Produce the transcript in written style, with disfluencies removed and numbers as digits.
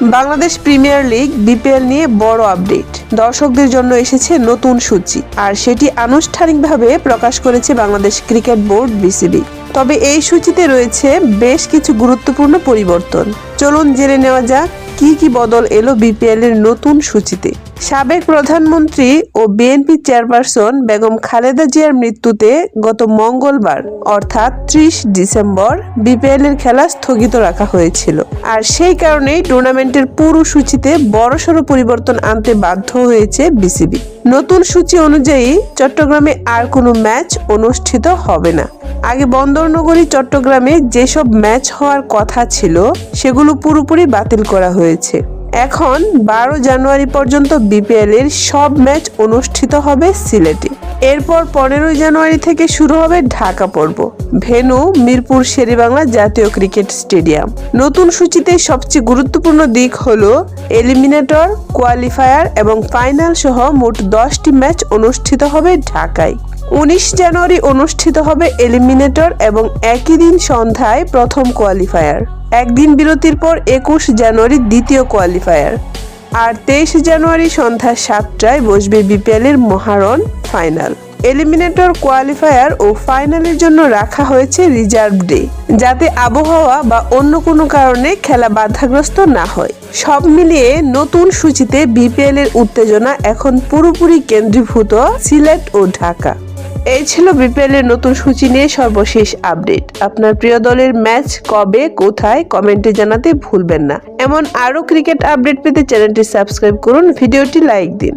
Bangladesh premier league BPL নিয়ে বড় update. দর্শকদের জন্য এসেছে নতুন সূচি, আর সেটি আনুষ্ঠানিকভাবে প্রকাশ করেছে বাংলাদেশ ক্রিকেট বোর্ড বিসিবি। তবে এই সূচিতে রয়েছে বেশ কিছু গুরুত্বপূর্ণ পরিবর্তন। চলুন জেনে নেওয়া যাক কি কি বদল এলো বিপিএল এর নতুন সূচিতে। সাবেক প্রধানমন্ত্রী ও বিএনপি চেয়ারপারসন বেগম খালেদা জিয়ার মৃত্যুতে গত মঙ্গলবার অর্থাৎ 30 ডিসেম্বর বিপিএল এর খেলা স্থগিত রাখা হয়েছিল। আর সেই কারণেই টুর্নামেন্টের পুরো সূচিতে বড়সড় পরিবর্তন আনতে বাধ্য হয়েছে বিসিবি। নতুন সূচি অনুযায়ী চট্টগ্রামে আর কোনো ম্যাচ অনুষ্ঠিত হবে না। আগে বন্দরনগরী চট্টগ্রামে যেসব ম্যাচ হওয়ার কথা ছিল সেগুলো পুরোপুরি বাতিল করা হয়েছে। এখন 12 জানুয়ারি পর্যন্ত বিপিএল এর সব ম্যাচ অনুষ্ঠিত হবে সিলেটে। এরপর 15 জানুয়ারি থেকে শুরু হবে ঢাকা পর্ব। ভেন্যু মিরপুর শেরেবাংলা জাতীয় ক্রিকেট স্টেডিয়াম। নতুন সূচিতে সবচেয়ে গুরুত্বপূর্ণ দিক হলো এলিমিনেটর, কোয়ালিফায়ার এবং ফাইনাল সহ মোট 10টি ম্যাচ অনুষ্ঠিত হবে ঢাকায়। 19 জানুয়ারি অনুষ্ঠিত হবে এলিমিনেটর এবং একই দিন সন্ধ্যায় প্রথম কোয়ালিফায়ার। একদিন বিরতির পর 21 জানুয়ারি দ্বিতীয় কোয়ালিফায়ার। আর 23 জানুয়ারি সন্ধ্যা 7টায় বসবে বিপিএল এর মহারণ ফাইনাল। এলিমিনেটর, কোয়ালিফায়ার ও ফাইনালের জন্য রাখা হয়েছে রিজার্ভ ডে, যাতে আবহাওয়া বা অন্য কোনো কারণে খেলা বাধাগ্রস্ত না হয়। সব মিলিয়ে নতুন সূচিতে বিপিএল এর উত্তেজনা এখন পুরোপুরি কেন্দ্রীভূত সিলেট ও ঢাকা। এই ছিল বিপিএল এর নতুন সূচি নিয়ে সর্বশেষ আপডেট। আপনার প্রিয় দলের ম্যাচ কবে, কোথায় কমেন্টে জানাতে ভুলবেন না। এমন আরো ক্রিকেট আপডেট পেতে চ্যানেলটি সাবস্ক্রাইব করুন, ভিডিওটি লাইক দিন।